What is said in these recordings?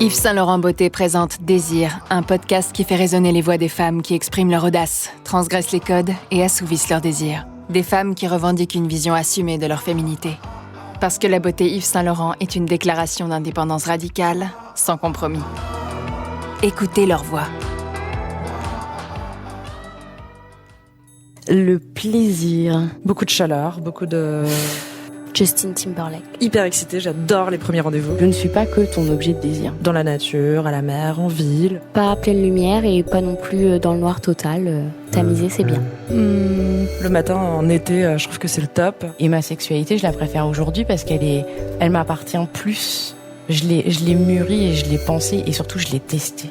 Yves Saint Laurent Beauté présente Désir, un podcast qui fait résonner les voix des femmes qui expriment leur audace, transgressent les codes et assouvissent leurs désirs. Des femmes qui revendiquent une vision assumée de leur féminité. Parce que la beauté Yves Saint Laurent est une déclaration d'indépendance radicale, sans compromis. Écoutez leur voix. Le plaisir. Beaucoup de chaleur, beaucoup de... Justin Timberlake. Hyper excitée, j'adore les premiers rendez-vous. Je ne suis pas que ton objet de désir. Dans la nature, à la mer, en ville. Pas à pleine lumière et pas non plus dans le noir total. Tamisé, c'est bien. Le matin, en été, je trouve que c'est le top. Et ma sexualité, je la préfère aujourd'hui parce elle m'appartient plus. Je l'ai mûrie et je l'ai pensée et surtout je l'ai testée.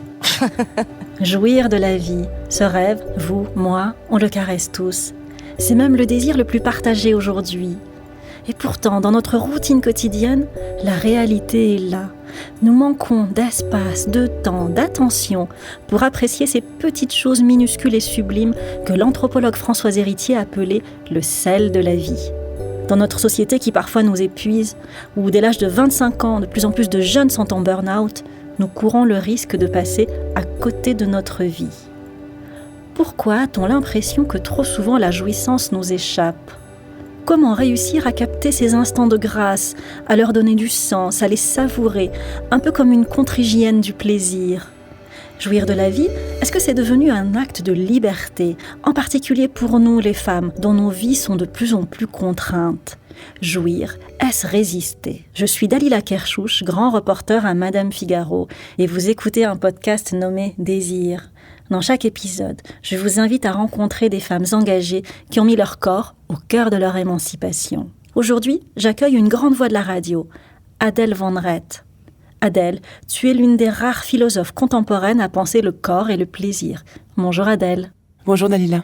Jouir de la vie, ce rêve, vous, moi, on le caresse tous. C'est même le désir le plus partagé aujourd'hui. Et pourtant, dans notre routine quotidienne, la réalité est là. Nous manquons d'espace, de temps, d'attention pour apprécier ces petites choses minuscules et sublimes que l'anthropologue Françoise Héritier appelait le sel de la vie. Dans notre société qui parfois nous épuise, où dès l'âge de 25 ans, de plus en plus de jeunes sont en burn-out, nous courons le risque de passer à côté de notre vie. Pourquoi a-t-on l'impression que trop souvent la jouissance nous échappe ? Comment réussir à capter ces instants de grâce, à leur donner du sens, à les savourer, un peu comme une contre-hygiène du plaisir ? Jouir de la vie, est-ce que c'est devenu un acte de liberté, en particulier pour nous les femmes, dont nos vies sont de plus en plus contraintes ? Jouir, est-ce résister ? Je suis Dalila Kershouch, grand reporter à Madame Figaro, et vous écoutez un podcast nommé Désir. Dans chaque épisode, je vous invite à rencontrer des femmes engagées qui ont mis leur corps au cœur de leur émancipation. Aujourd'hui, j'accueille une grande voix de la radio, Adèle Van Rett. Adèle, tu es l'une des rares philosophes contemporaines à penser le corps et le plaisir. Bonjour Adèle. Bonjour Dalila.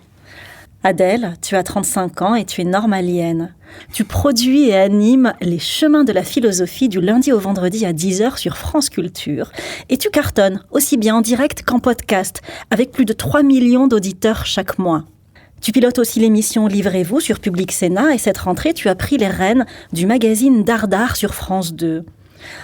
Adèle, tu as 35 ans et tu es normalienne. Tu produis et animes les chemins de la philosophie du lundi au vendredi à 10h sur France Culture. Et tu cartonnes aussi bien en direct qu'en podcast, avec plus de 3 millions d'auditeurs chaque mois. Tu pilotes aussi l'émission Livrez-vous sur Public Sénat et cette rentrée, tu as pris les rênes du magazine Dardar sur France 2.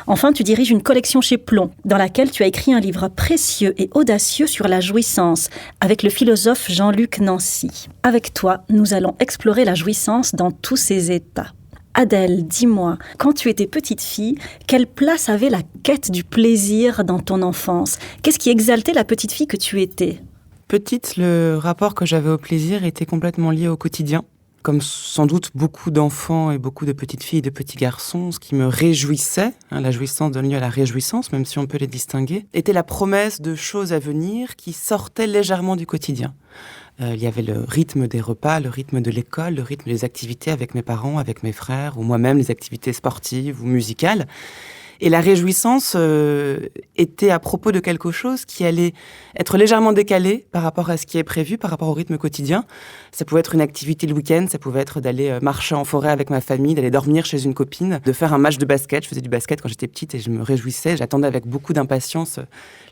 Enfin, tu diriges une collection chez Plomb, dans laquelle tu as écrit un livre précieux et audacieux sur la jouissance, avec le philosophe Jean-Luc Nancy. Avec toi, nous allons explorer la jouissance dans tous ses états. Adèle, dis-moi, quand tu étais petite fille, quelle place avait la quête du plaisir dans ton enfance ? Qu'est-ce qui exaltait la petite fille que tu étais ? Petite, le rapport que j'avais au plaisir était complètement lié au quotidien. Comme sans doute beaucoup d'enfants et beaucoup de petites filles et de petits garçons, ce qui me réjouissait, la jouissance donne lieu à la réjouissance, même si on peut les distinguer, était la promesse de choses à venir qui sortaient légèrement du quotidien. Il y avait le rythme des repas, le rythme de l'école, le rythme des activités avec mes parents, avec mes frères, ou moi-même les activités sportives ou musicales. Et la réjouissance était à propos de quelque chose qui allait être légèrement décalé par rapport à ce qui est prévu, par rapport au rythme quotidien. Ça pouvait être une activité le week-end, ça pouvait être d'aller marcher en forêt avec ma famille, d'aller dormir chez une copine, de faire un match de basket. Je faisais du basket quand j'étais petite et je me réjouissais. J'attendais avec beaucoup d'impatience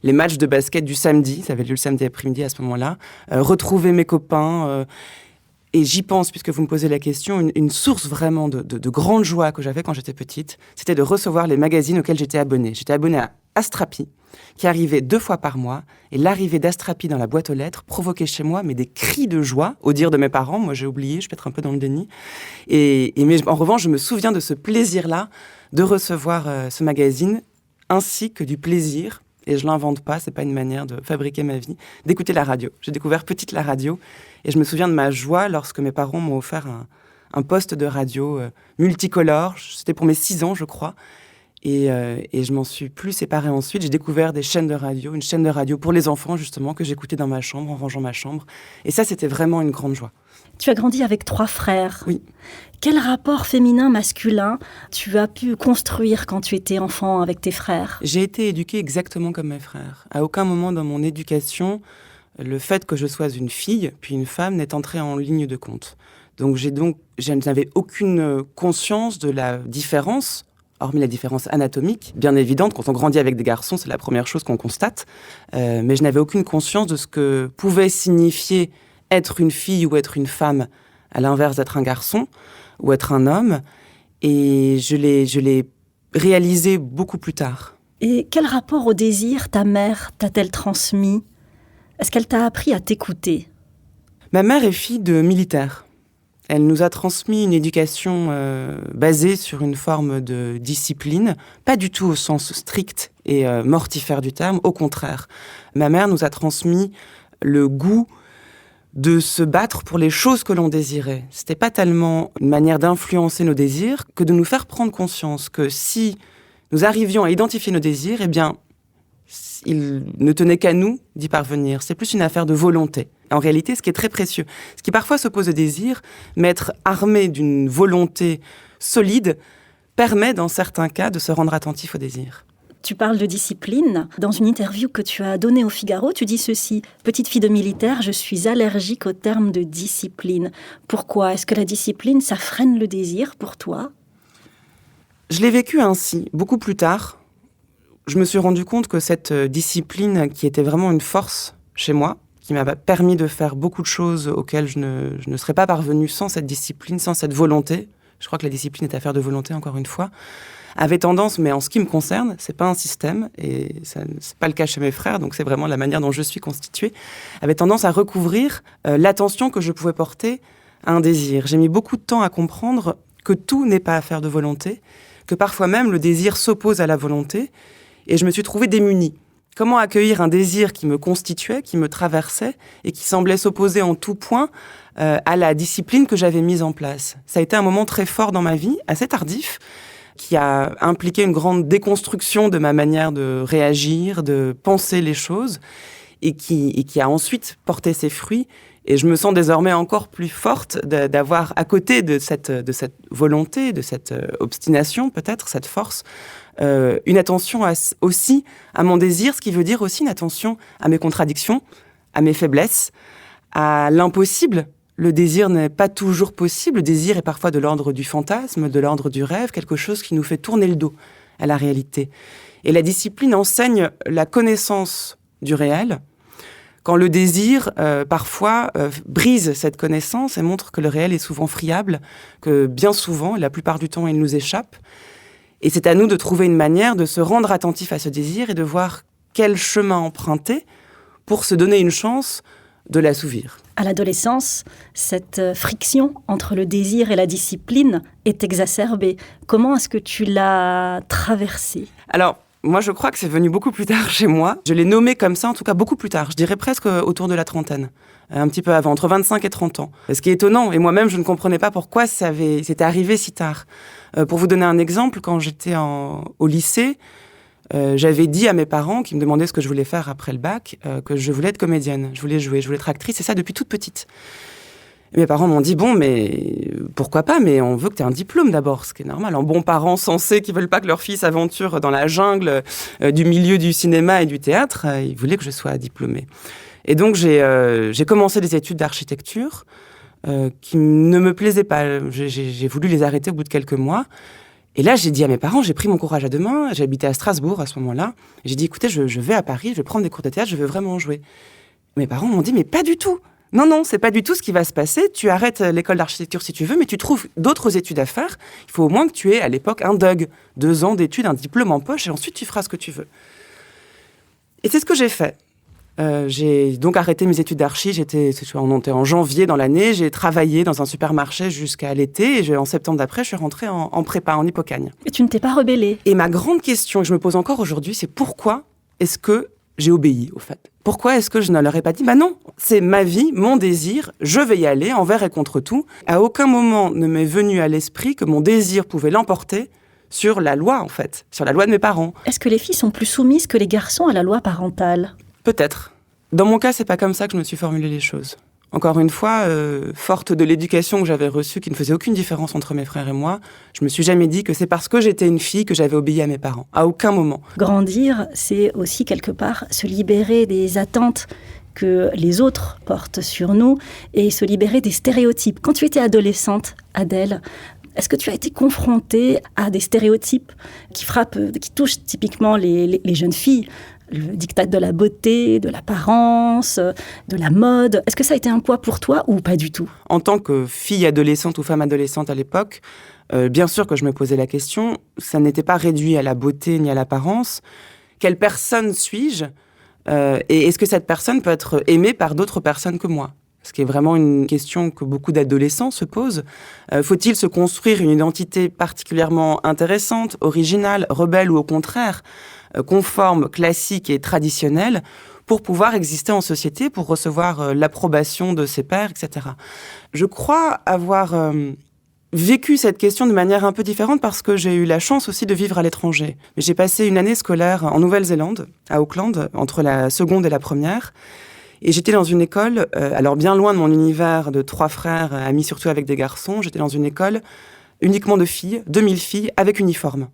les matchs de basket du samedi. Ça avait lieu le samedi après-midi à ce moment-là. Retrouver mes copains... Et j'y pense, puisque vous me posez la question, une source vraiment de grande joie que j'avais quand j'étais petite, c'était de recevoir les magazines auxquels j'étais abonnée. J'étais abonnée à Astrapi, qui arrivait 2 fois par mois, et l'arrivée d'Astrapi dans la boîte aux lettres provoquait chez moi des cris de joie, au dire de mes parents. Moi, j'ai oublié, je peux être un peu dans le déni. Mais en revanche, je me souviens de ce plaisir-là de recevoir ce magazine, ainsi que du plaisir, et je l'invente pas, c'est pas une manière de fabriquer ma vie, d'écouter la radio. J'ai découvert petite la radio, et je me souviens de ma joie lorsque mes parents m'ont offert un poste de radio multicolore. C'était pour mes 6 ans, je crois. Et je m'en suis plus séparée ensuite. J'ai découvert des chaînes de radio, une chaîne de radio pour les enfants, justement, que j'écoutais dans ma chambre, en rangeant ma chambre. Et ça, c'était vraiment une grande joie. Tu as grandi avec 3 frères. Oui. Quel rapport féminin-masculin tu as pu construire quand tu étais enfant avec tes frères ? J'ai été éduquée exactement comme mes frères. À aucun moment dans mon éducation, le fait que je sois une fille, puis une femme, n'est entré en ligne de compte. Donc, je n'avais aucune conscience de la différence, hormis la différence anatomique, bien évidente. Quand on grandit avec des garçons, c'est la première chose qu'on constate. Mais je n'avais aucune conscience de ce que pouvait signifier être une fille ou être une femme, à l'inverse d'être un garçon ou être un homme. Et je l'ai réalisé beaucoup plus tard. Et quel rapport au désir ta mère t'a-t-elle transmis ? Est-ce qu'elle t'a appris à t'écouter ? Ma mère est fille de militaire. Elle nous a transmis une éducation basée sur une forme de discipline, pas du tout au sens strict et mortifère du terme, au contraire. Ma mère nous a transmis le goût de se battre pour les choses que l'on désirait. C'était pas tellement une manière d'influencer nos désirs que de nous faire prendre conscience que si nous arrivions à identifier nos désirs, eh bien, il ne tenait qu'à nous d'y parvenir. C'est plus une affaire de volonté. En réalité, ce qui est très précieux, ce qui parfois s'oppose au désir, mais être armé d'une volonté solide, permet dans certains cas de se rendre attentif au désir. Tu parles de discipline. Dans une interview que tu as donnée au Figaro, tu dis ceci. « Petite fille de militaire, je suis allergique au terme de discipline. » Pourquoi ? Est-ce que la discipline, ça freine le désir pour toi ? Je l'ai vécu ainsi, beaucoup plus tard. Je me suis rendu compte que cette discipline, qui était vraiment une force chez moi, qui m'a permis de faire beaucoup de choses auxquelles je ne serais pas parvenue sans cette discipline, sans cette volonté, je crois que la discipline est affaire de volonté, encore une fois, avait tendance, mais en ce qui me concerne, c'est pas un système, et c'est pas le cas chez mes frères, donc c'est vraiment la manière dont je suis constituée, avait tendance à recouvrir l'attention que je pouvais porter à un désir. J'ai mis beaucoup de temps à comprendre que tout n'est pas affaire de volonté, que parfois même le désir s'oppose à la volonté, et je me suis trouvée démunie. Comment accueillir un désir qui me constituait, qui me traversait, et qui semblait s'opposer en tout point à la discipline que j'avais mise en place. Ça a été un moment très fort dans ma vie, assez tardif, qui a impliqué une grande déconstruction de ma manière de réagir, de penser les choses, et qui a ensuite porté ses fruits. Et je me sens désormais encore plus forte d'avoir, à côté de cette volonté, de cette obstination peut-être, cette force, une attention aussi à mon désir, ce qui veut dire aussi une attention à mes contradictions, à mes faiblesses, à l'impossible. Le désir n'est pas toujours possible. Le désir est parfois de l'ordre du fantasme, de l'ordre du rêve, quelque chose qui nous fait tourner le dos à la réalité. Et la discipline enseigne la connaissance du réel, quand le désir, parfois, brise cette connaissance et montre que le réel est souvent friable, que bien souvent, la plupart du temps, il nous échappe. Et c'est à nous de trouver une manière de se rendre attentif à ce désir et de voir quel chemin emprunter pour se donner une chance de l'assouvir. À l'adolescence, cette friction entre le désir et la discipline est exacerbée. Comment est-ce que tu l'as traversée ? Alors, moi, je crois que c'est venu beaucoup plus tard chez moi. Je l'ai nommé comme ça, en tout cas beaucoup plus tard. Je dirais presque autour de la trentaine. Un petit peu avant, entre 25 et 30 ans. Ce qui est étonnant, et moi-même, je ne comprenais pas pourquoi c'était arrivé si tard. Pour vous donner un exemple, quand j'étais au lycée, j'avais dit à mes parents, qui me demandaient ce que je voulais faire après le bac, que je voulais être comédienne. Je voulais jouer, je voulais être actrice, et ça depuis toute petite. Et mes parents m'ont dit, bon, mais pourquoi pas, mais on veut que tu aies un diplôme d'abord, ce qui est normal. En bons parents sensés qui veulent pas que leur fille s'aventure dans la jungle du milieu du cinéma et du théâtre, ils voulaient que je sois diplômée. Et donc, j'ai commencé des études d'architecture qui ne me plaisaient pas. J'ai voulu les arrêter au bout de quelques mois. Et là, j'ai dit à mes parents, j'ai pris mon courage à deux mains, j'habitais à Strasbourg à ce moment-là. J'ai dit, écoutez, je vais à Paris, je vais prendre des cours de théâtre, je veux vraiment jouer. Mes parents m'ont dit, mais pas du tout. Non, c'est pas du tout ce qui va se passer. Tu arrêtes l'école d'architecture si tu veux, mais tu trouves d'autres études à faire. Il faut au moins que tu aies, à l'époque, un DUG, 2 ans d'études, un diplôme en poche, et ensuite tu feras ce que tu veux. Et c'est ce que j'ai fait. J'ai donc arrêté mes études d'archi. On était en janvier dans l'année. J'ai travaillé dans un supermarché jusqu'à l'été. Et en septembre d'après, je suis rentrée en prépa, en Hippocagne. Et tu ne t'es pas rebellée ? Et ma grande question que je me pose encore aujourd'hui, c'est pourquoi est-ce que j'ai obéi, au fait ? Pourquoi est-ce que je ne leur ai pas dit, non, c'est ma vie, mon désir, je vais y aller, envers et contre tout. À aucun moment ne m'est venu à l'esprit que mon désir pouvait l'emporter sur la loi, en fait, sur la loi de mes parents. Est-ce que les filles sont plus soumises que les garçons à la loi parentale ? Peut-être. Dans mon cas, c'est pas comme ça que je me suis formulé les choses. Encore une fois, forte de l'éducation que j'avais reçue, qui ne faisait aucune différence entre mes frères et moi, je me suis jamais dit que c'est parce que j'étais une fille que j'avais obéi à mes parents. À aucun moment. Grandir, c'est aussi quelque part se libérer des attentes que les autres portent sur nous et se libérer des stéréotypes. Quand tu étais adolescente, Adèle, est-ce que tu as été confrontée à des stéréotypes qui touchent typiquement les jeunes filles ? Le diktat de la beauté, de l'apparence, de la mode. Est-ce que ça a été un poids pour toi ou pas du tout ? En tant que fille adolescente ou femme adolescente à l'époque, Bien sûr que je me posais la question, ça n'était pas réduit à la beauté ni à l'apparence. Quelle personne suis-je ? Et est-ce que cette personne peut être aimée par d'autres personnes que moi ? Ce qui est vraiment une question que beaucoup d'adolescents se posent. Faut-il se construire une identité particulièrement intéressante, originale, rebelle ou au contraire conforme, classique et traditionnelle pour pouvoir exister en société, pour recevoir l'approbation de ses pairs, etc. Je crois avoir vécu cette question de manière un peu différente parce que j'ai eu la chance aussi de vivre à l'étranger. J'ai passé une année scolaire en Nouvelle-Zélande, à Auckland, entre la seconde et la première. Et j'étais dans une école, alors bien loin de mon univers de 3 frères, amis surtout avec des garçons, j'étais dans une école uniquement de filles, 2000 filles, avec uniforme.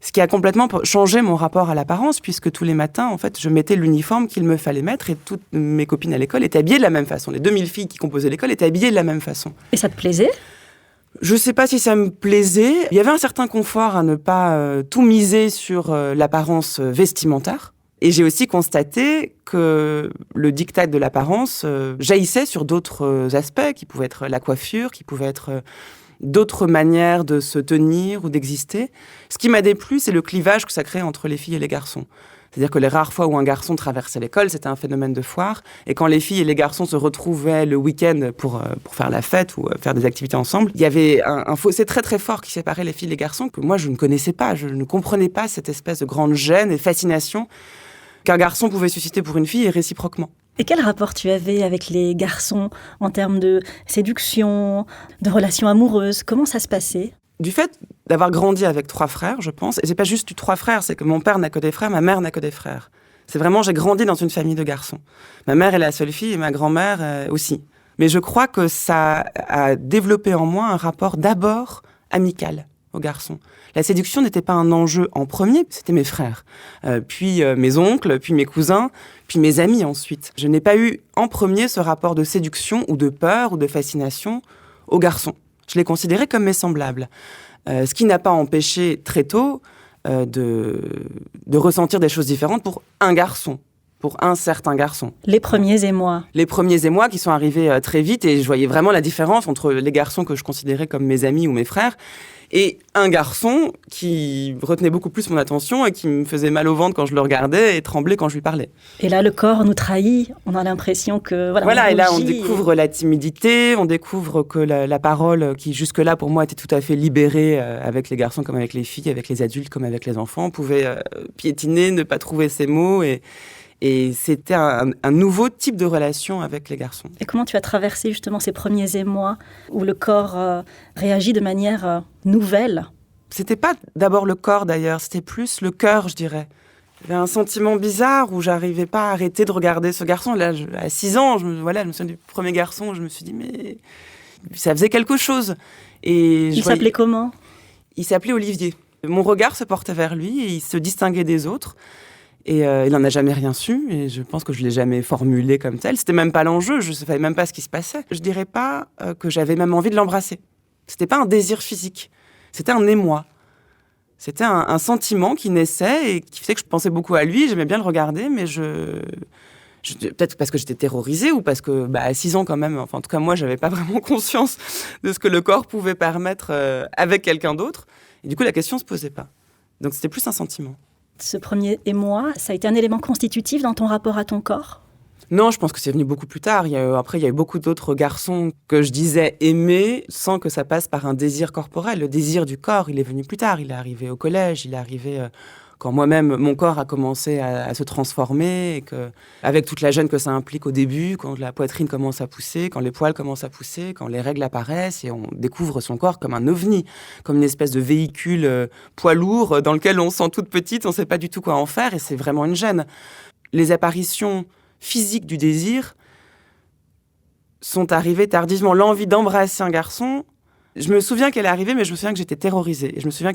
Ce qui a complètement changé mon rapport à l'apparence, puisque tous les matins, en fait, je mettais l'uniforme qu'il me fallait mettre et toutes mes copines à l'école étaient habillées de la même façon. Les 2000 filles qui composaient l'école étaient habillées de la même façon. Et ça te plaisait ? Je sais pas si ça me plaisait. Il y avait un certain confort à ne pas tout miser sur l'apparence vestimentaire. Et j'ai aussi constaté que le diktat de l'apparence jaillissait sur d'autres aspects, qui pouvaient être la coiffure, qui pouvaient être d'autres manières de se tenir ou d'exister. Ce qui m'a déplu, c'est le clivage que ça crée entre les filles et les garçons. C'est-à-dire que les rares fois où un garçon traversait l'école, c'était un phénomène de foire. Et quand les filles et les garçons se retrouvaient le week-end pour faire la fête ou faire des activités ensemble, il y avait un fossé très très fort qui séparait les filles et les garçons que moi je ne connaissais pas. Je ne comprenais pas cette espèce de grande gêne et fascination qu'un garçon pouvait susciter pour une fille et réciproquement. Et quel rapport tu avais avec les garçons en termes de séduction, de relations amoureuses ? Comment ça se passait ? Du fait d'avoir grandi avec 3 frères, je pense, et c'est pas juste 3 frères, c'est que mon père n'a que des frères, ma mère n'a que des frères. C'est vraiment, j'ai grandi dans une famille de garçons. Ma mère est la seule fille et ma grand-mère aussi. Mais je crois que ça a développé en moi un rapport d'abord amical aux garçons. La séduction n'était pas un enjeu en premier, c'était mes frères, puis mes oncles, puis mes cousins, puis mes amis ensuite. Je n'ai pas eu en premier ce rapport de séduction ou de peur ou de fascination aux garçons. Je les considérais comme mes semblables. Ce qui n'a pas empêché très tôt de ressentir des choses différentes pour un garçon, pour un certain garçon. Les premiers émois. Les premiers émois qui sont arrivés très vite et je voyais vraiment la différence entre les garçons que je considérais comme mes amis ou mes frères et un garçon qui retenait beaucoup plus mon attention et qui me faisait mal au ventre quand je le regardais et tremblait quand je lui parlais. Et là, le corps nous trahit. On a l'impression que... Voilà, et là, on découvre la timidité, on découvre que la parole, qui jusque-là, pour moi, était tout à fait libérée avec les garçons comme avec les filles, avec les adultes comme avec les enfants, pouvait piétiner, ne pas trouver ses mots et c'était un nouveau type de relation avec les garçons. Et comment tu as traversé justement ces premiers émois où le corps réagit de manière nouvelle ? C'était pas d'abord le corps d'ailleurs, c'était plus le cœur, je dirais. J'avais un sentiment bizarre où j'arrivais pas à arrêter de regarder ce garçon. Là, à 6 ans, je me souviens du premier garçon, je me suis dit, mais ça faisait quelque chose. Et il s'appelait comment ? Il s'appelait Olivier. Mon regard se portait vers lui et il se distinguait des autres. Et il n'en a jamais rien su, et je pense que je ne l'ai jamais formulé comme tel. C'était même pas l'enjeu, je ne savais même pas ce qui se passait. Je dirais pas que j'avais même envie de l'embrasser. C'était pas un désir physique, c'était un émoi. C'était un sentiment qui naissait et qui faisait que je pensais beaucoup à lui, j'aimais bien le regarder, mais peut-être parce que j'étais terrorisée ou parce que, à 6 ans quand même, enfin en tout cas moi, j'avais pas vraiment conscience de ce que le corps pouvait permettre avec quelqu'un d'autre. Et du coup, la question se posait pas. Donc c'était plus un sentiment. Ce premier émoi, ça a été un élément constitutif dans ton rapport à ton corps ? Non, je pense que c'est venu beaucoup plus tard. Après, il y a eu beaucoup d'autres garçons que je disais aimer sans que ça passe par un désir corporel. Le désir du corps, il est venu plus tard. Il est arrivé au collège, il est arrivé quand moi-même, mon corps a commencé à se transformer, et avec toute la gêne que ça implique au début, quand la poitrine commence à pousser, quand les poils commencent à pousser, quand les règles apparaissent, et on découvre son corps comme un ovni, comme une espèce de véhicule poids lourd dans lequel on se sent toute petite, on ne sait pas du tout quoi en faire, et c'est vraiment une gêne. Les apparitions physiques du désir sont arrivées tardivement. L'envie d'embrasser un garçon, je me souviens qu'elle est arrivée, mais je me souviens que j'étais terrorisée. Et je me souviens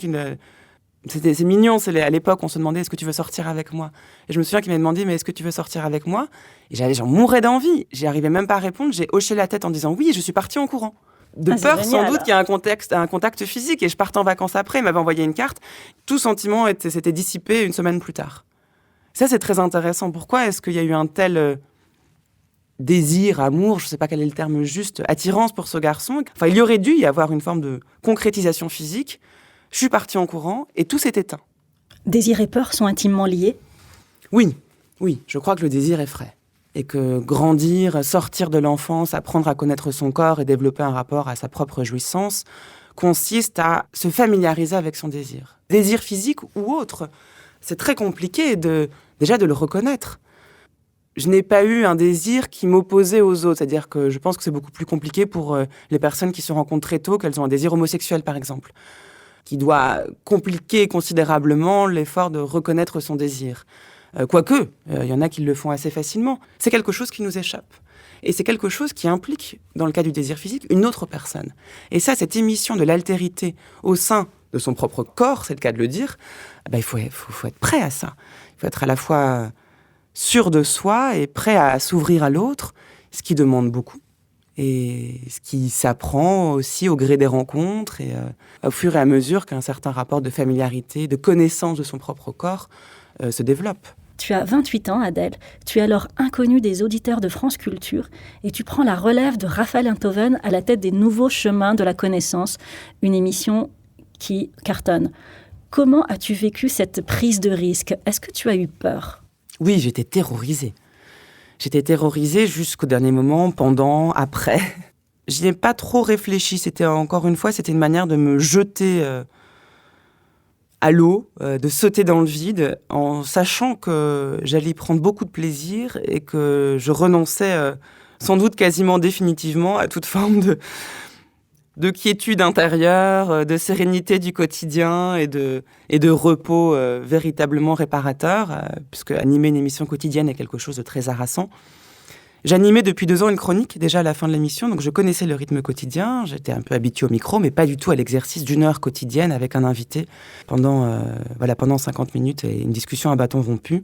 c'est mignon, à l'époque, on se demandait « Est-ce que tu veux sortir avec moi ?» Et je me souviens qu'il m'a demandé « Mais est-ce que tu veux sortir avec moi ?» Et j'en mourais d'envie. J'y arrivais même pas à répondre. J'ai hoché la tête en disant « Oui » et je suis partie en courant. De peur, sans doute, qu'il y a un contact physique. Et je partais en vacances après, il m'avait envoyé une carte. Tout sentiment s'était dissipé une semaine plus tard. Ça, c'est très intéressant. Pourquoi est-ce qu'il y a eu un tel désir, amour, je ne sais pas quel est le terme juste, attirance pour ce garçon. Enfin, il y aurait dû y avoir une forme de concrétisation physique. Je suis partie en courant et tout s'est éteint. Désir et peur sont intimement liés. Oui, je crois que le désir effraie. Et que grandir, sortir de l'enfance, apprendre à connaître son corps et développer un rapport à sa propre jouissance consiste à se familiariser avec son désir. Désir physique ou autre, c'est très compliqué déjà de le reconnaître. Je n'ai pas eu un désir qui m'opposait aux autres. C'est-à-dire que je pense que c'est beaucoup plus compliqué pour les personnes qui se rencontrent très tôt, qu'elles ont un désir homosexuel, par exemple, qui doit compliquer considérablement l'effort de reconnaître son désir. Quoique, il y en a qui le font assez facilement. C'est quelque chose qui nous échappe. Et c'est quelque chose qui implique, dans le cas du désir physique, une autre personne. Et ça, cette émission de l'altérité au sein de son propre corps, c'est le cas de le dire, il faut être prêt à ça. Il faut être à la fois sûr de soi et prêt à s'ouvrir à l'autre, ce qui demande beaucoup. Et ce qui s'apprend aussi au gré des rencontres et au fur et à mesure qu'un certain rapport de familiarité, de connaissance de son propre corps se développe. Tu as 28 ans, Adèle. Tu es alors inconnue des auditeurs de France Culture et tu prends la relève de Raphaël Enthoven à la tête des Nouveaux Chemins de la Connaissance, une émission qui cartonne. Comment as-tu vécu cette prise de risque ? Est-ce que tu as eu peur ? Oui, j'étais terrorisée. J'étais terrorisée jusqu'au dernier moment, pendant, après. Je n'ai pas trop réfléchi. C'était une manière de me jeter à l'eau, de sauter dans le vide, en sachant que j'allais y prendre beaucoup de plaisir et que je renonçais sans doute quasiment définitivement à toute forme de quiétude intérieure, de sérénité du quotidien et de repos véritablement réparateur, puisque animer une émission quotidienne est quelque chose de très harassant. J'animais depuis 2 ans une chronique, déjà à la fin de l'émission, donc je connaissais le rythme quotidien, j'étais un peu habituée au micro, mais pas du tout à l'exercice d'1 heure quotidienne avec un invité pendant 50 minutes et une discussion à bâton rompu.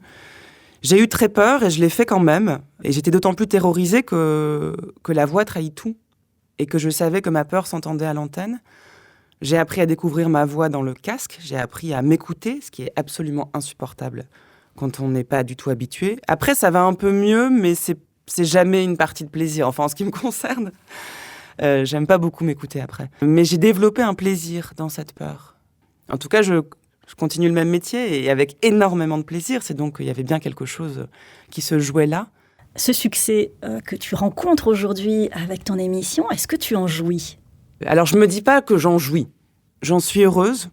J'ai eu très peur et je l'ai fait quand même, et j'étais d'autant plus terrorisée que la voix trahit tout, et que je savais que ma peur s'entendait à l'antenne. J'ai appris à découvrir ma voix dans le casque, j'ai appris à m'écouter, ce qui est absolument insupportable quand on n'est pas du tout habitué. Après, ça va un peu mieux, mais c'est jamais une partie de plaisir. Enfin, en ce qui me concerne, j'aime pas beaucoup m'écouter après. Mais j'ai développé un plaisir dans cette peur. En tout cas, je continue le même métier et avec énormément de plaisir. C'est donc qu'il y avait bien quelque chose qui se jouait là. Ce succès que tu rencontres aujourd'hui avec ton émission, est-ce que tu en jouis ? Alors, je me dis pas que j'en jouis. J'en suis heureuse.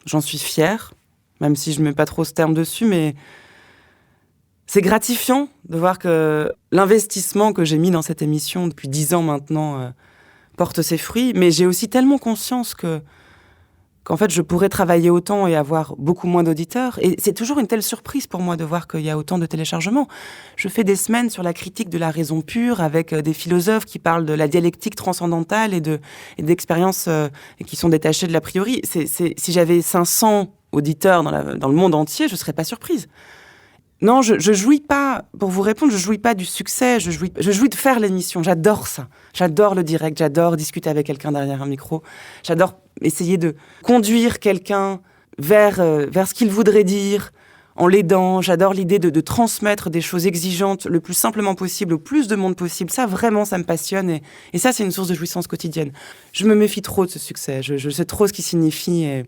J'en suis fière, même si je mets pas trop ce terme dessus, mais c'est gratifiant de voir que l'investissement que j'ai mis dans cette émission depuis 10 ans maintenant porte ses fruits. Mais j'ai aussi tellement conscience qu'en fait, je pourrais travailler autant et avoir beaucoup moins d'auditeurs. Et c'est toujours une telle surprise pour moi de voir qu'il y a autant de téléchargements. Je fais des semaines sur la critique de la raison pure avec des philosophes qui parlent de la dialectique transcendantale et d'expériences qui sont détachées de l'a priori. Si j'avais 500 auditeurs dans le monde entier, je ne serais pas surprise. Non, je jouis pas, pour vous répondre, je jouis pas du succès, je jouis de faire l'émission, j'adore ça. J'adore le direct, j'adore discuter avec quelqu'un derrière un micro, j'adore essayer de conduire quelqu'un vers ce qu'il voudrait dire, en l'aidant, j'adore l'idée de transmettre des choses exigeantes le plus simplement possible, au plus de monde possible, ça vraiment, ça me passionne et ça c'est une source de jouissance quotidienne. Je me méfie trop de ce succès, je sais trop ce qu'il signifie et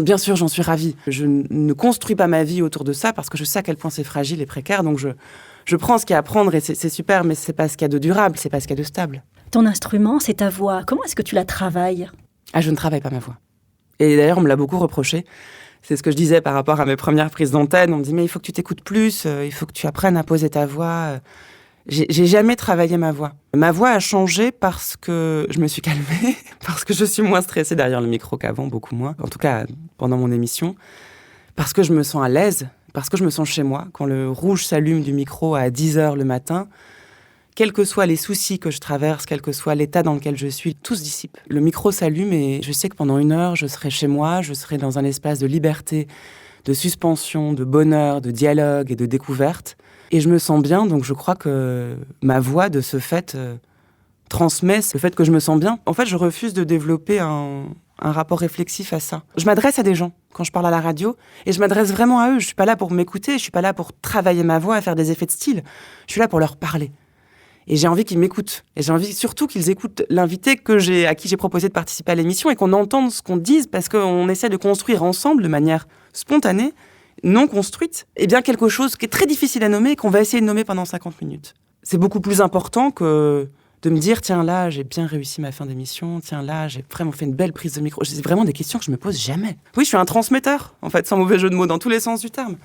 bien sûr, j'en suis ravie. Je ne construis pas ma vie autour de ça parce que je sais à quel point c'est fragile et précaire. Donc, je prends ce qu'il y a à prendre et c'est super, mais c'est pas ce qu'il y a de durable, c'est pas ce qu'il y a de stable. Ton instrument, c'est ta voix. Comment est-ce que tu la travailles ? Ah, je ne travaille pas ma voix. Et d'ailleurs, on me l'a beaucoup reproché. C'est ce que je disais par rapport à mes premières prises d'antenne. On me dit, mais il faut que tu t'écoutes plus, il faut que tu apprennes à poser ta voix. J'ai jamais travaillé ma voix. Ma voix a changé parce que je me suis calmée, parce que je suis moins stressée derrière le micro qu'avant, beaucoup moins. En tout cas, pendant mon émission. Parce que je me sens à l'aise, parce que je me sens chez moi. Quand le rouge s'allume du micro à 10h le matin, quels que soient les soucis que je traverse, quel que soit l'état dans lequel je suis, tout se dissipe. Le micro s'allume et je sais que pendant 1 heure, je serai chez moi, je serai dans un espace de liberté, de suspension, de bonheur, de dialogue et de découverte. Et je me sens bien, donc je crois que ma voix, de ce fait, transmet le fait que je me sens bien. En fait, je refuse de développer un un rapport réflexif à ça. Je m'adresse à des gens quand je parle à la radio et je m'adresse vraiment à eux. Je suis pas là pour m'écouter, je suis pas là pour travailler ma voix et faire des effets de style. Je suis là pour leur parler. Et j'ai envie qu'ils m'écoutent. Et j'ai envie surtout qu'ils écoutent l'invité à qui j'ai proposé de participer à l'émission et qu'on entende ce qu'on dise parce qu'on essaie de construire ensemble de manière spontanée, non construite, quelque chose qui est très difficile à nommer et qu'on va essayer de nommer pendant 50 minutes. C'est beaucoup plus important que de me dire, tiens, là, j'ai bien réussi ma fin d'émission, tiens, là, j'ai vraiment fait une belle prise de micro. C'est vraiment des questions que je me pose jamais. Oui, je suis un transmetteur, en fait, sans mauvais jeu de mots, dans tous les sens du terme.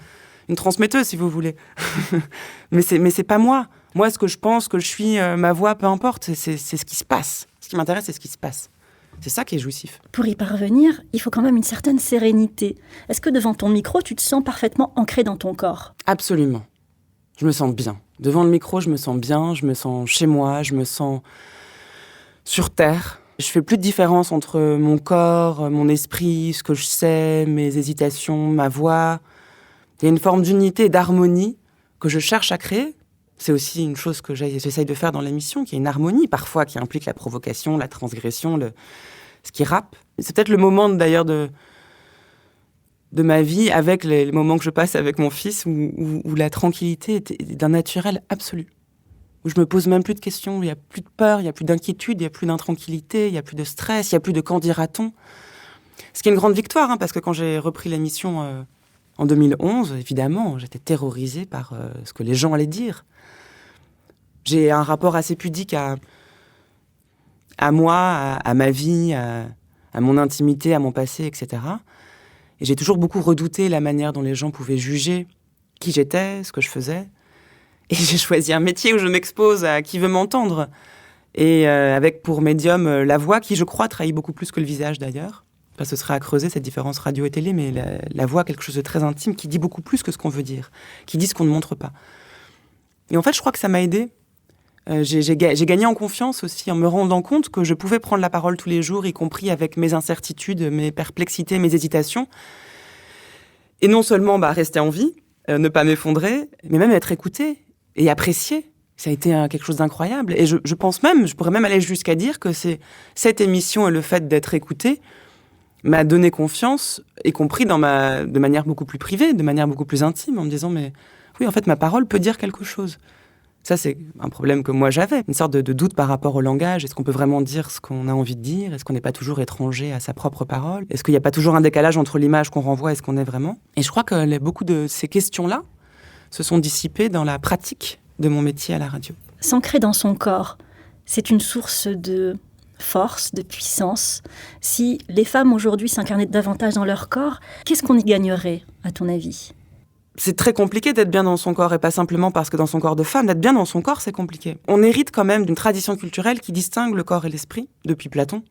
Une transmetteuse, si vous voulez. mais c'est pas moi. Moi, ce que je pense, que je suis, ma voix, peu importe, c'est ce qui se passe. Ce qui m'intéresse, c'est ce qui se passe. C'est ça qui est jouissif. Pour y parvenir, il faut quand même une certaine sérénité. Est-ce que devant ton micro, tu te sens parfaitement ancré dans ton corps ? Absolument. Je me sens bien. Devant le micro, je me sens bien, je me sens chez moi, je me sens sur terre. Je fais plus de différence entre mon corps, mon esprit, ce que je sais, mes hésitations, ma voix. Il y a une forme d'unité et d'harmonie que je cherche à créer. C'est aussi une chose que j'essaye de faire dans l'émission, qui est une harmonie parfois, qui implique la provocation, la transgression, ce qui rappe. C'est peut-être le moment d'ailleurs de ma vie, avec les moments que je passe avec mon fils, où la tranquillité est d'un naturel absolu. Où je me pose même plus de questions, il n'y a plus de peur, il n'y a plus d'inquiétude, il n'y a plus d'intranquillité, il n'y a plus de stress, il n'y a plus de quand dira-t-on. Ce qui est une grande victoire, parce que quand j'ai repris l'émission en 2011, évidemment, j'étais terrorisée par ce que les gens allaient dire. J'ai un rapport assez pudique à moi, à ma vie, à mon intimité, à mon passé, etc. Et j'ai toujours beaucoup redouté la manière dont les gens pouvaient juger qui j'étais, ce que je faisais. Et j'ai choisi un métier où je m'expose à qui veut m'entendre. Et avec pour médium la voix, qui, je crois, trahit beaucoup plus que le visage, d'ailleurs. Enfin, ce serait à creuser, cette différence radio et télé, mais la voix, quelque chose de très intime, qui dit beaucoup plus que ce qu'on veut dire, qui dit ce qu'on ne montre pas. Et en fait, je crois que ça m'a aidée. J'ai gagné en confiance aussi, en me rendant compte que je pouvais prendre la parole tous les jours, y compris avec mes incertitudes, mes perplexités, mes hésitations. Et non seulement rester en vie, ne pas m'effondrer, mais même être écoutée et appréciée. Ça a été quelque chose d'incroyable. Et je pense même, je pourrais même aller jusqu'à dire que c'est cette émission et le fait d'être écoutée m'a donné confiance, y compris de manière beaucoup plus privée, de manière beaucoup plus intime, en me disant, mais oui, en fait, ma parole peut dire quelque chose. Ça, c'est un problème que moi j'avais, une sorte de doute par rapport au langage. Est-ce qu'on peut vraiment dire ce qu'on a envie de dire ? Est-ce qu'on n'est pas toujours étranger à sa propre parole ? Est-ce qu'il n'y a pas toujours un décalage entre l'image qu'on renvoie et ce qu'on est vraiment ? Et je crois que beaucoup de ces questions-là se sont dissipées dans la pratique de mon métier à la radio. S'ancrer dans son corps, c'est une source de force, de puissance. Si les femmes aujourd'hui s'incarnaient davantage dans leur corps, qu'est-ce qu'on y gagnerait, à ton avis ? C'est très compliqué d'être bien dans son corps, et pas simplement parce que dans son corps de femme, d'être bien dans son corps, c'est compliqué. On hérite quand même d'une tradition culturelle qui distingue le corps et l'esprit, depuis Platon.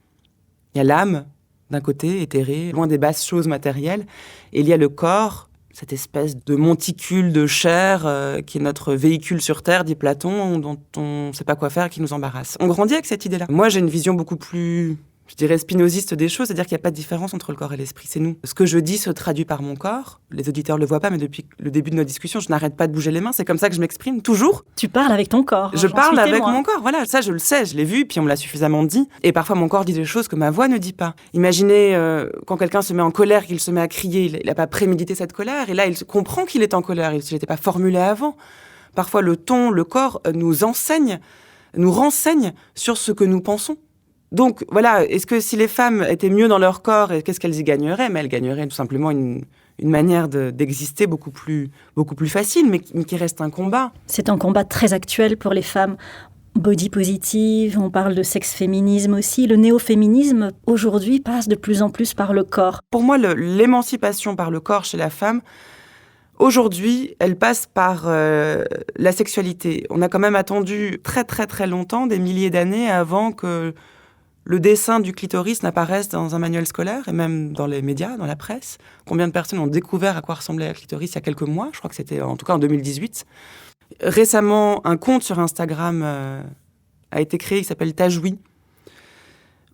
Il y a l'âme, d'un côté, éthérée, loin des basses choses matérielles, et il y a le corps, cette espèce de monticule de chair qui est notre véhicule sur Terre, dit Platon, dont on ne sait pas quoi faire, qui nous embarrasse. On grandit avec cette idée-là. Moi, j'ai une vision beaucoup plus, je dirais, spinoziste des choses, c'est-à-dire qu'il n'y a pas de différence entre le corps et l'esprit, c'est nous. Ce que je dis se traduit par mon corps. Les auditeurs ne le voient pas, mais depuis le début de notre discussion, je n'arrête pas de bouger les mains. C'est comme ça que je m'exprime, toujours. Tu parles avec ton corps. Je parle avec mon corps, voilà. Ça, je le sais, je l'ai vu, puis on me l'a suffisamment dit. Et parfois, mon corps dit des choses que ma voix ne dit pas. Imaginez, quand quelqu'un se met en colère, qu'il se met à crier, il n'a pas prémédité cette colère, et là, il comprend qu'il est en colère, il ne l'était pas formulé avant. Parfois, le ton, le corps nous enseigne, nous renseigne sur ce que nous pensons. Donc voilà, est-ce que si les femmes étaient mieux dans leur corps, qu'est-ce qu'elles y gagneraient ? Mais elles gagneraient tout simplement une manière d'exister beaucoup plus facile, mais qui reste un combat. C'est un combat très actuel pour les femmes. Body positive, on parle de sexe-féminisme aussi. Le néo-féminisme, aujourd'hui, passe de plus en plus par le corps. Pour moi, l'émancipation par le corps chez la femme, aujourd'hui, elle passe par la sexualité. On a quand même attendu très très très longtemps, des milliers d'années, avant que le dessin du clitoris n'apparaisse dans un manuel scolaire et même dans les médias, dans la presse. Combien de personnes ont découvert à quoi ressemblait le clitoris il y a quelques mois ? Je crois que c'était en tout cas en 2018. Récemment, un compte sur Instagram a été créé qui s'appelle Tajoui.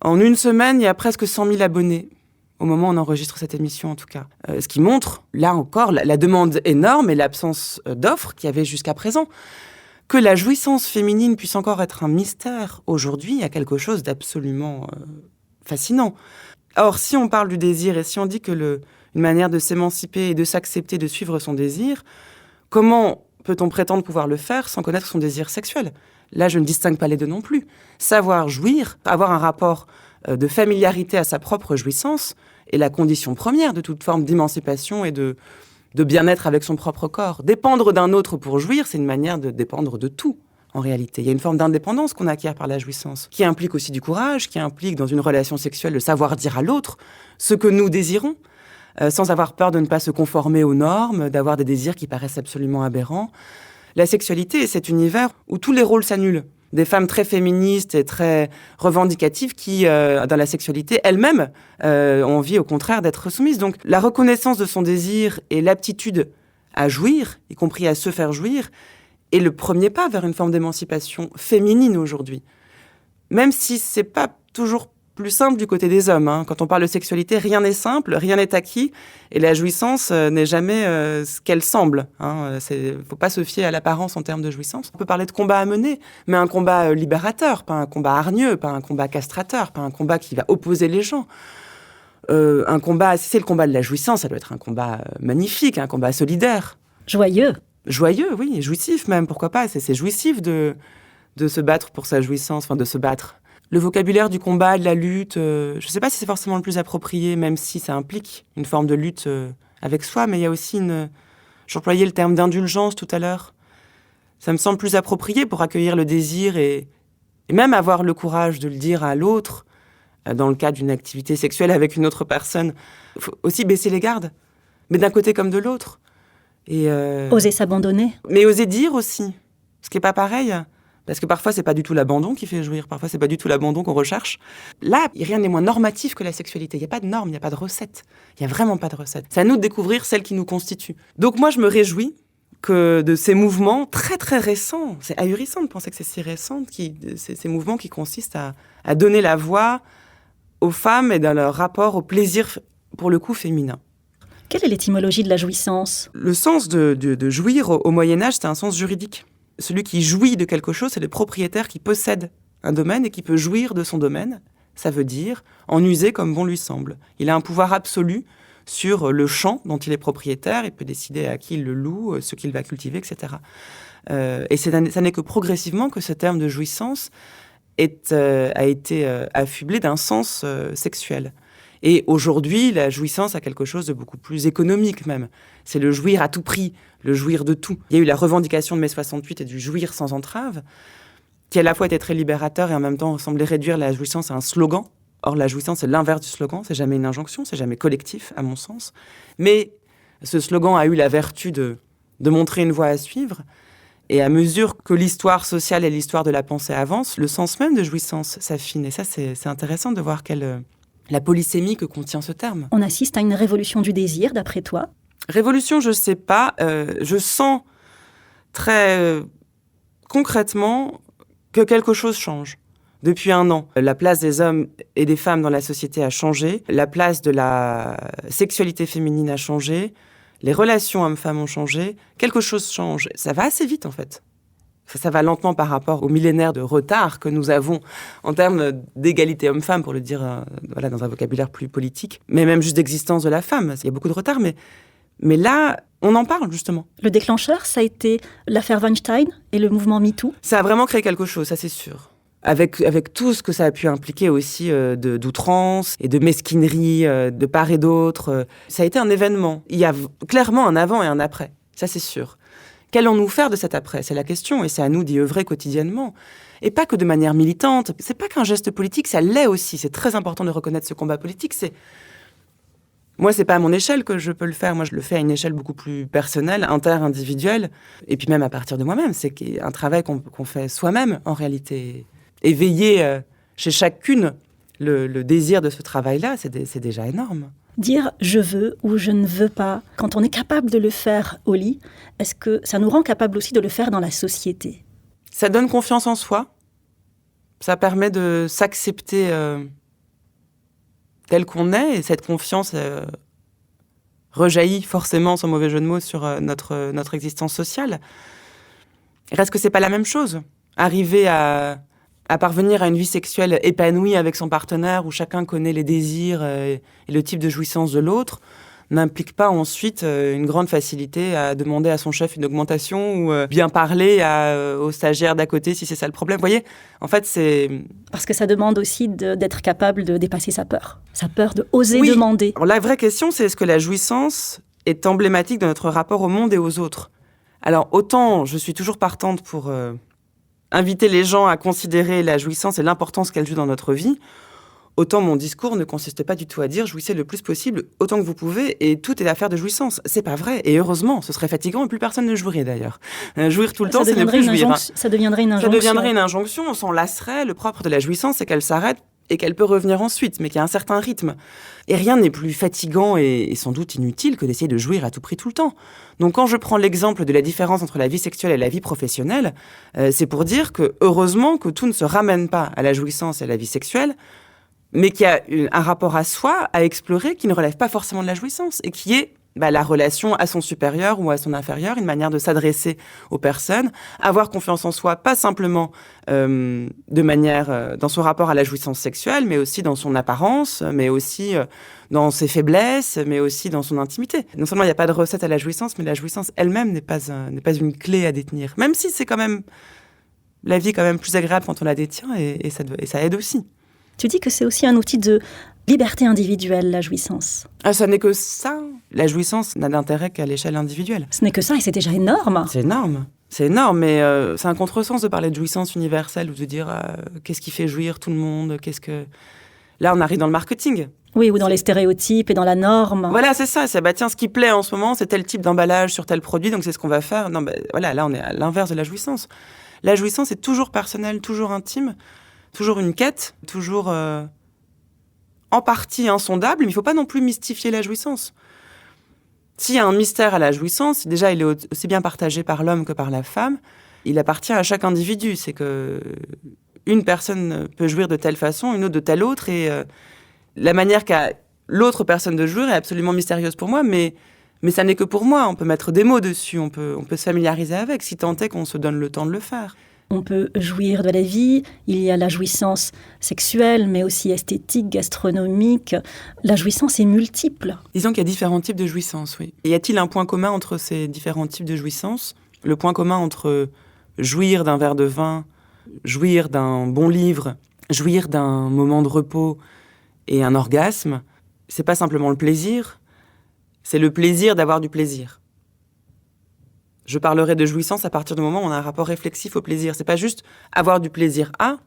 En une semaine, il y a presque 100 000 abonnés, au moment où on enregistre cette émission en tout cas. Ce qui montre, là encore, la demande énorme et l'absence d'offres qu'il y avait jusqu'à présent. Que la jouissance féminine puisse encore être un mystère aujourd'hui, il y a quelque chose d'absolument fascinant. Or, si on parle du désir et si on dit que une manière de s'émanciper et de s'accepter, de suivre son désir, comment peut-on prétendre pouvoir le faire sans connaître son désir sexuel ? Là, je ne distingue pas les deux non plus. Savoir jouir, avoir un rapport de familiarité à sa propre jouissance est la condition première de toute forme d'émancipation et de bien-être avec son propre corps. Dépendre d'un autre pour jouir, c'est une manière de dépendre de tout, en réalité. Il y a une forme d'indépendance qu'on acquiert par la jouissance, qui implique aussi du courage, qui implique dans une relation sexuelle de savoir dire à l'autre ce que nous désirons, sans avoir peur de ne pas se conformer aux normes, d'avoir des désirs qui paraissent absolument aberrants. La sexualité est cet univers où tous les rôles s'annulent. Des femmes très féministes et très revendicatives qui, dans la sexualité, elles-mêmes ont envie, au contraire, d'être soumises. Donc, la reconnaissance de son désir et l'aptitude à jouir, y compris à se faire jouir, est le premier pas vers une forme d'émancipation féminine aujourd'hui. Même si c'est pas toujours plus simple du côté des hommes. Hein. Quand on parle de sexualité, rien n'est simple, rien n'est acquis, et la jouissance n'est jamais ce qu'elle semble. Hein. Faut pas se fier à l'apparence en termes de jouissance. On peut parler de combat à mener, mais un combat libérateur, pas un combat hargneux, pas un combat castrateur, pas un combat qui va opposer les gens. Un combat, si c'est le combat de la jouissance, ça doit être un combat magnifique, un combat solidaire. Joyeux. Joyeux, oui, et jouissif même, pourquoi pas. C'est jouissif de se battre pour sa jouissance, enfin de se battre. Le vocabulaire du combat, de la lutte, je ne sais pas si c'est forcément le plus approprié, même si ça implique une forme de lutte avec soi, mais il y a aussi j'employais le terme d'indulgence tout à l'heure. Ça me semble plus approprié pour accueillir le désir et même avoir le courage de le dire à l'autre, dans le cadre d'une activité sexuelle avec une autre personne. Il faut aussi baisser les gardes, mais d'un côté comme de l'autre. Oser s'abandonner. Mais oser dire aussi, ce qui n'est pas pareil. Parce que parfois, c'est pas du tout l'abandon qui fait jouir. Parfois, c'est pas du tout l'abandon qu'on recherche. Là, rien n'est moins normatif que la sexualité. Il n'y a pas de normes, il n'y a pas de recettes. Il n'y a vraiment pas de recettes. C'est à nous de découvrir celle qui nous constitue. Donc moi, je me réjouis que de ces mouvements très, très récents, c'est ahurissant de penser que c'est si récent, ces mouvements qui consistent à donner la voix aux femmes et dans leur rapport au plaisir, pour le coup, féminin. Quelle est l'étymologie de la jouissance ? Le sens de jouir au Moyen-Âge, c'est un sens juridique. Celui qui jouit de quelque chose, c'est le propriétaire qui possède un domaine et qui peut jouir de son domaine. Ça veut dire en user comme bon lui semble. Il a un pouvoir absolu sur le champ dont il est propriétaire. Il peut décider à qui il le loue, ce qu'il va cultiver, etc. Et ça n'est que progressivement que ce terme de jouissance a été affublé d'un sens sexuel. Et aujourd'hui, la jouissance a quelque chose de beaucoup plus économique même. C'est le jouir à tout prix, le jouir de tout. Il y a eu la revendication de mai 68 et du jouir sans entrave, qui à la fois était très libérateur et en même temps semblait réduire la jouissance à un slogan. Or, la jouissance, c'est l'inverse du slogan, c'est jamais une injonction, c'est jamais collectif, à mon sens. Mais ce slogan a eu la vertu de montrer une voie à suivre. Et à mesure que l'histoire sociale et l'histoire de la pensée avancent, le sens même de jouissance s'affine. Et ça, c'est intéressant de voir la polysémie que contient ce terme. On assiste à une révolution du désir, d'après toi ? Révolution, je ne sais pas. Je sens très concrètement que quelque chose change. Depuis 1 an, la place des hommes et des femmes dans la société a changé. La place de la sexualité féminine a changé. Les relations hommes-femmes ont changé. Quelque chose change. Ça va assez vite, en fait. Ça va lentement par rapport aux millénaires de retard que nous avons en termes d'égalité homme-femme, pour le dire dans un vocabulaire plus politique, mais même juste d'existence de la femme. Il y a beaucoup de retard, mais là, on en parle justement. Le déclencheur, ça a été l'affaire Weinstein et le mouvement MeToo. Ça a vraiment créé quelque chose, ça c'est sûr. Avec tout ce que ça a pu impliquer aussi d'outrance et de mesquinerie de part et d'autre. Ça a été un événement. Il y a clairement un avant et un après, ça c'est sûr. Qu'allons-nous faire de cet après ? C'est la question, et c'est à nous d'y œuvrer quotidiennement. Et pas que de manière militante. C'est pas qu'un geste politique, ça l'est aussi. C'est très important de reconnaître ce combat politique. Moi, c'est pas à mon échelle que je peux le faire. Moi, je le fais à une échelle beaucoup plus personnelle, inter-individuelle. Et puis même à partir de moi-même. C'est un travail qu'on fait soi-même, en réalité. Éveiller chez chacune le désir de ce travail-là, c'est déjà énorme. Dire « je veux » ou « je ne veux pas », quand on est capable de le faire au lit, est-ce que ça nous rend capable aussi de le faire dans la société ? Ça donne confiance en soi. Ça permet de s'accepter tel qu'on est. Et cette confiance rejaillit forcément, sans mauvais jeu de mots, sur notre existence sociale. Il reste que c'est pas la même chose. Arriver à à parvenir à une vie sexuelle épanouie avec son partenaire, où chacun connaît les désirs et le type de jouissance de l'autre, n'implique pas ensuite une grande facilité à demander à son chef une augmentation ou bien parler aux stagiaires d'à côté si c'est ça le problème. Vous voyez, en fait, c'est... Parce que ça demande aussi d'être capable de dépasser sa peur de oser demander. Alors, la vraie question, c'est est-ce que la jouissance est emblématique de notre rapport au monde et aux autres ? Alors, autant je suis toujours partante pour inviter les gens à considérer la jouissance et l'importance qu'elle joue dans notre vie, autant mon discours ne consiste pas du tout à dire jouissez le plus possible, autant que vous pouvez, et tout est affaire de jouissance. C'est pas vrai, et heureusement, ce serait fatigant, et plus personne ne jouirait d'ailleurs. Jouir tout le temps, c'est ne plus jouir. Ça deviendrait une injonction. Ça deviendrait une injonction, on s'en lasserait. Le propre de la jouissance, c'est qu'elle s'arrête et qu'elle peut revenir ensuite, mais qu'il y a un certain rythme. Et rien n'est plus fatigant et sans doute inutile que d'essayer de jouir à tout prix tout le temps. Donc quand je prends l'exemple de la différence entre la vie sexuelle et la vie professionnelle, c'est pour dire que heureusement que tout ne se ramène pas à la jouissance et à la vie sexuelle, mais qu'il y a un rapport à soi à explorer qui ne relève pas forcément de la jouissance et qui est la relation à son supérieur ou à son inférieur, une manière de s'adresser aux personnes, avoir confiance en soi, pas simplement de manière dans son rapport à la jouissance sexuelle, mais aussi dans son apparence, mais aussi dans ses faiblesses, mais aussi dans son intimité. Non seulement il n'y a pas de recette à la jouissance, mais la jouissance elle-même n'est pas une clé à détenir, même si c'est quand même la vie quand même plus agréable quand on la détient et ça aide aussi. Tu dis que c'est aussi un outil de liberté individuelle, la jouissance. Ah, ça n'est que ça. La jouissance n'a d'intérêt qu'à l'échelle individuelle. Ce n'est que ça, et c'est déjà énorme. C'est énorme, mais c'est un contresens de parler de jouissance universelle ou de dire qu'est-ce qui fait jouir tout le monde, Là, on arrive dans le marketing. Oui, ou dans les stéréotypes et dans la norme. Voilà, c'est ça. C'est tiens, ce qui plaît en ce moment, c'est tel type d'emballage sur tel produit, donc c'est ce qu'on va faire. Non, voilà, là, on est à l'inverse de la jouissance. La jouissance est toujours personnelle, toujours intime, toujours une quête, toujours en partie insondable, mais il ne faut pas non plus mystifier la jouissance. S'il y a un mystère à la jouissance, déjà, il est aussi bien partagé par l'homme que par la femme. Il appartient à chaque individu. C'est que une personne peut jouir de telle façon, une autre de telle autre, et la manière qu'a l'autre personne de jouir est absolument mystérieuse pour moi, mais ça n'est que pour moi. On peut mettre des mots dessus, on peut se familiariser avec, si tant est qu'on se donne le temps de le faire. On peut jouir de la vie, il y a la jouissance sexuelle, mais aussi esthétique, gastronomique. La jouissance est multiple. Disons qu'il y a différents types de jouissance, oui. Et y a-t-il un point commun entre ces différents types de jouissance ? Le point commun entre jouir d'un verre de vin, jouir d'un bon livre, jouir d'un moment de repos et un orgasme, c'est pas simplement le plaisir, c'est le plaisir d'avoir du plaisir. Je parlerai de jouissance à partir du moment où on a un rapport réflexif au plaisir. C'est pas juste avoir du plaisir à.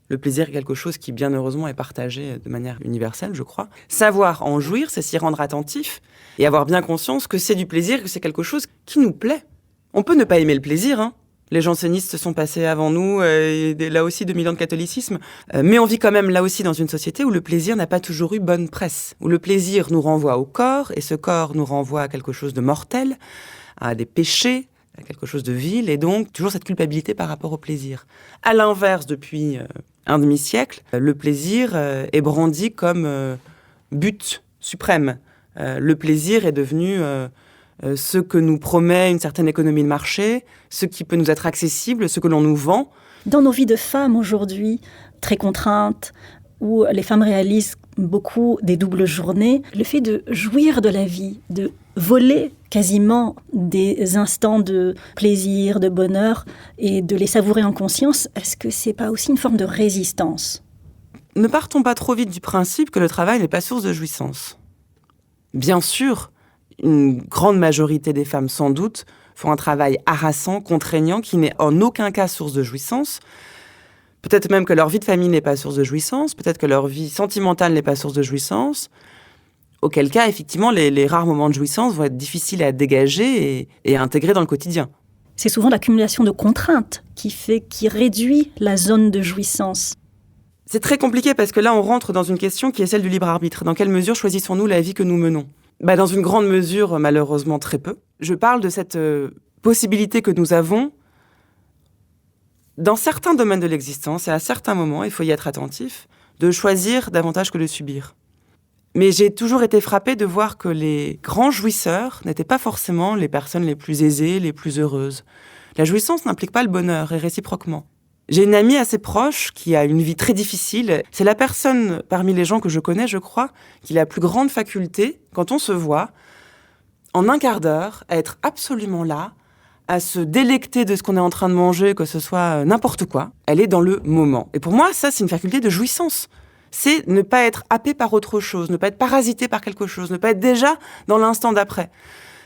Le plaisir est quelque chose qui, bien heureusement, est partagé de manière universelle, je crois. Savoir en jouir, c'est s'y rendre attentif et avoir bien conscience que c'est du plaisir, que c'est quelque chose qui nous plaît. On peut ne pas aimer le plaisir, hein. Les jansénistes se sont passés avant nous, et là aussi 2000 ans de catholicisme. Mais on vit quand même là aussi dans une société où le plaisir n'a pas toujours eu bonne presse. Où le plaisir nous renvoie au corps, et ce corps nous renvoie à quelque chose de mortel, à des péchés, à quelque chose de vil, et donc toujours cette culpabilité par rapport au plaisir. À l'inverse, depuis un demi-siècle, le plaisir est brandi comme but suprême. Le plaisir est devenu ce que nous promet une certaine économie de marché, ce qui peut nous être accessible, ce que l'on nous vend. Dans nos vies de femmes aujourd'hui, très contraintes, où les femmes réalisent beaucoup des doubles journées, le fait de jouir de la vie, de voler quasiment des instants de plaisir, de bonheur, et de les savourer en conscience, est-ce que c'est pas aussi une forme de résistance ? Ne partons pas trop vite du principe que le travail n'est pas source de jouissance. Bien sûr, une grande majorité des femmes, sans doute, font un travail harassant, contraignant, qui n'est en aucun cas source de jouissance. Peut-être même que leur vie de famille n'est pas source de jouissance, peut-être que leur vie sentimentale n'est pas source de jouissance. Auquel cas, effectivement, les rares moments de jouissance vont être difficiles à dégager et à intégrer dans le quotidien. C'est souvent l'accumulation de contraintes qui réduit la zone de jouissance. C'est très compliqué parce que là, on rentre dans une question qui est celle du libre arbitre. Dans quelle mesure choisissons-nous la vie que nous menons ? Dans une grande mesure, malheureusement, très peu. Je parle de cette possibilité que nous avons dans certains domaines de l'existence, et à certains moments, il faut y être attentif, de choisir davantage que de subir. Mais j'ai toujours été frappée de voir que les grands jouisseurs n'étaient pas forcément les personnes les plus aisées, les plus heureuses. La jouissance n'implique pas le bonheur, et réciproquement. J'ai une amie assez proche qui a une vie très difficile. C'est la personne parmi les gens que je connais, je crois, qui a la plus grande faculté, quand on se voit, en un quart d'heure, à être absolument là, à se délecter de ce qu'on est en train de manger, que ce soit n'importe quoi. Elle est dans le moment. Et pour moi, ça, c'est une faculté de jouissance. C'est ne pas être happé par autre chose, ne pas être parasité par quelque chose, ne pas être déjà dans l'instant d'après.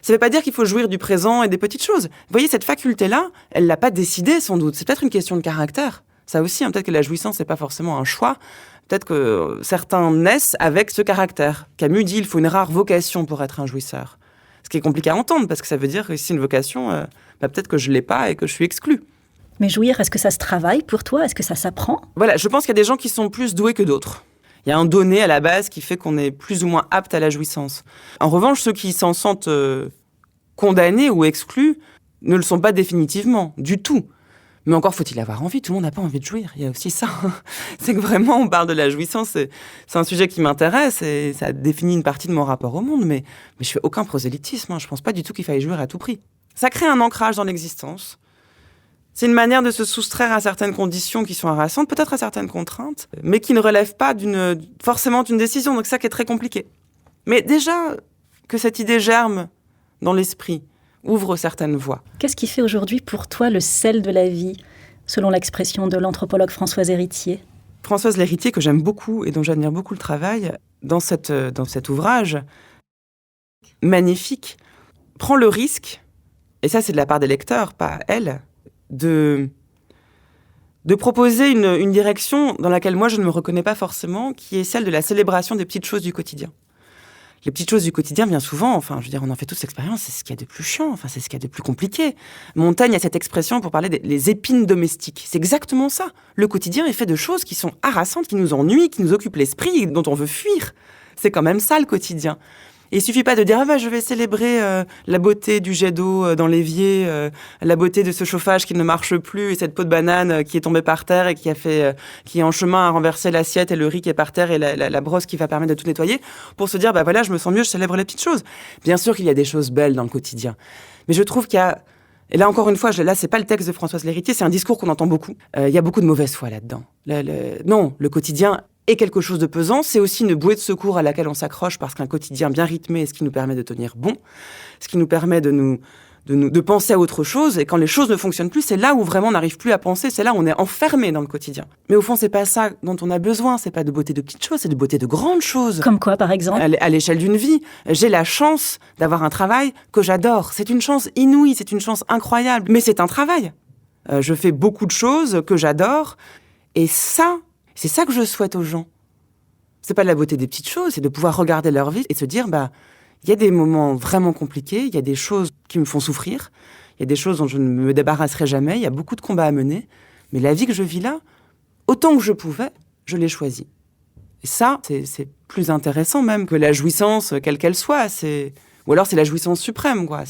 Ça ne veut pas dire qu'il faut jouir du présent et des petites choses. Vous voyez, cette faculté-là, elle ne l'a pas décidée, sans doute. C'est peut-être une question de caractère. Ça aussi, peut-être que la jouissance, ce n'est pas forcément un choix. Peut-être que certains naissent avec ce caractère. Camus dit, il faut une rare vocation pour être un jouisseur. Ce qui est compliqué à entendre, parce que ça veut dire que si une vocation, peut-être que je ne l'ai pas et que je suis exclu. Mais jouir, est-ce que ça se travaille pour toi ? Est-ce que ça s'apprend ? Voilà, je pense qu'il y a des gens qui sont plus doués que d'autres. Il y a un donné à la base qui fait qu'on est plus ou moins apte à la jouissance. En revanche, ceux qui s'en sentent condamnés ou exclus ne le sont pas définitivement, du tout. Mais encore faut-il avoir envie, tout le monde n'a pas envie de jouir. Il y a aussi ça. C'est que vraiment, on parle de la jouissance, c'est un sujet qui m'intéresse et ça définit une partie de mon rapport au monde, mais je fais aucun prosélytisme. Je pense pas du tout qu'il faille jouir à tout prix. Ça crée un ancrage dans l'existence. C'est une manière de se soustraire à certaines conditions qui sont harassantes, peut-être à certaines contraintes, mais qui ne relèvent pas forcément d'une décision. Donc c'est ça qui est très compliqué. Mais déjà, que cette idée germe dans l'esprit, ouvre certaines voies. Qu'est-ce qui fait aujourd'hui pour toi le sel de la vie, selon l'expression de l'anthropologue Françoise Héritier ? Françoise Héritier, que j'aime beaucoup et dont j'admire beaucoup le travail, dans cet ouvrage magnifique, prend le risque, et ça c'est de la part des lecteurs, pas elle, de proposer une direction dans laquelle moi je ne me reconnais pas forcément, qui est celle de la célébration des petites choses du quotidien. Les petites choses du quotidien, bien souvent, on en fait tous l'expérience, c'est ce qu'il y a de plus chiant, c'est ce qu'il y a de plus compliqué. Montaigne a cette expression pour parler des épines domestiques. C'est exactement ça. Le quotidien est fait de choses qui sont harassantes, qui nous ennuient, qui nous occupent l'esprit, dont on veut fuir. C'est quand même ça, le quotidien. Et il suffit pas de dire je vais célébrer la beauté du jet d'eau dans l'évier, la beauté de ce chauffage qui ne marche plus et cette peau de banane qui est tombée par terre et qui est en chemin à renverser l'assiette et le riz qui est par terre et la brosse qui va permettre de tout nettoyer, pour se dire je me sens mieux, je célèbre les petites choses. Bien sûr qu'il y a des choses belles dans le quotidien, mais je trouve qu'il y a, et là encore une fois, là c'est pas le texte de Françoise Héritier, c'est un discours qu'on entend beaucoup. Il y a beaucoup de mauvaise foi là-dedans. Non, le quotidien est quelque chose de pesant, c'est aussi une bouée de secours à laquelle on s'accroche parce qu'un quotidien bien rythmé est ce qui nous permet de tenir bon, ce qui nous permet de penser à autre chose. Et quand les choses ne fonctionnent plus, c'est là où vraiment on n'arrive plus à penser, c'est là où on est enfermé dans le quotidien. Mais au fond, c'est pas ça dont on a besoin, c'est pas de beauté de petites choses, c'est de beauté de grandes choses. Comme quoi, par exemple ? À l'échelle d'une vie, j'ai la chance d'avoir un travail que j'adore. C'est une chance inouïe, c'est une chance incroyable, mais c'est un travail. Je fais beaucoup de choses que j'adore, et ça, c'est ça que je souhaite aux gens. C'est pas de la beauté des petites choses, c'est de pouvoir regarder leur vie et se dire, il y a des moments vraiment compliqués, il y a des choses qui me font souffrir, il y a des choses dont je ne me débarrasserai jamais, il y a beaucoup de combats à mener, mais la vie que je vis là, autant que je pouvais, je l'ai choisie. Et ça, c'est plus intéressant même que la jouissance, quelle qu'elle soit. Ou alors c'est la jouissance suprême, quoi.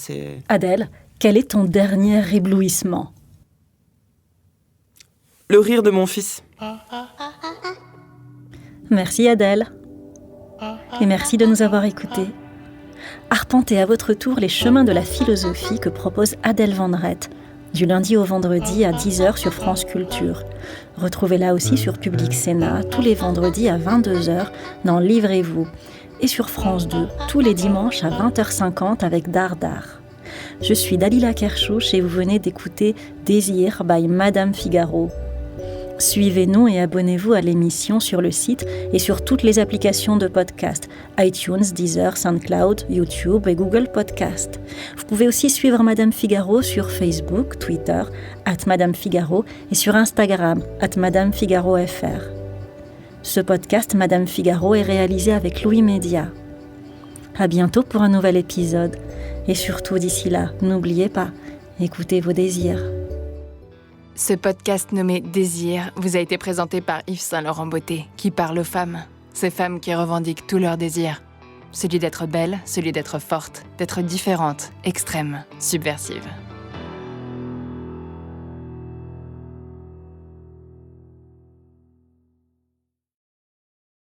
Adèle, quel est ton dernier éblouissement ? Le rire de mon fils. Merci Adèle. Et merci de nous avoir écoutés. Arpentez à votre tour les chemins de la philosophie que propose Adèle Van Rett, du lundi au vendredi à 10h sur France Culture. Retrouvez-la aussi sur Public Sénat, tous les vendredis à 22h dans Livrez-vous, et sur France 2, tous les dimanches à 20h50 avec Dardar. Je suis Dalila Kershouch et vous venez d'écouter Désir by Madame Figaro. Suivez-nous et abonnez-vous à l'émission sur le site et sur toutes les applications de podcast, iTunes, Deezer, SoundCloud, YouTube et Google Podcast. Vous pouvez aussi suivre Madame Figaro sur Facebook, Twitter, @Madame Figaro et sur Instagram, @MadameFigaroFR. Ce podcast Madame Figaro est réalisé avec Louis Média. À bientôt pour un nouvel épisode. Et surtout d'ici là, n'oubliez pas, écoutez vos désirs. Ce podcast nommé Désir vous a été présenté par Yves Saint-Laurent Beauté, qui parle aux femmes. Ces femmes qui revendiquent tous leurs désirs. Celui d'être belle, celui d'être forte, d'être différente, extrême, subversive.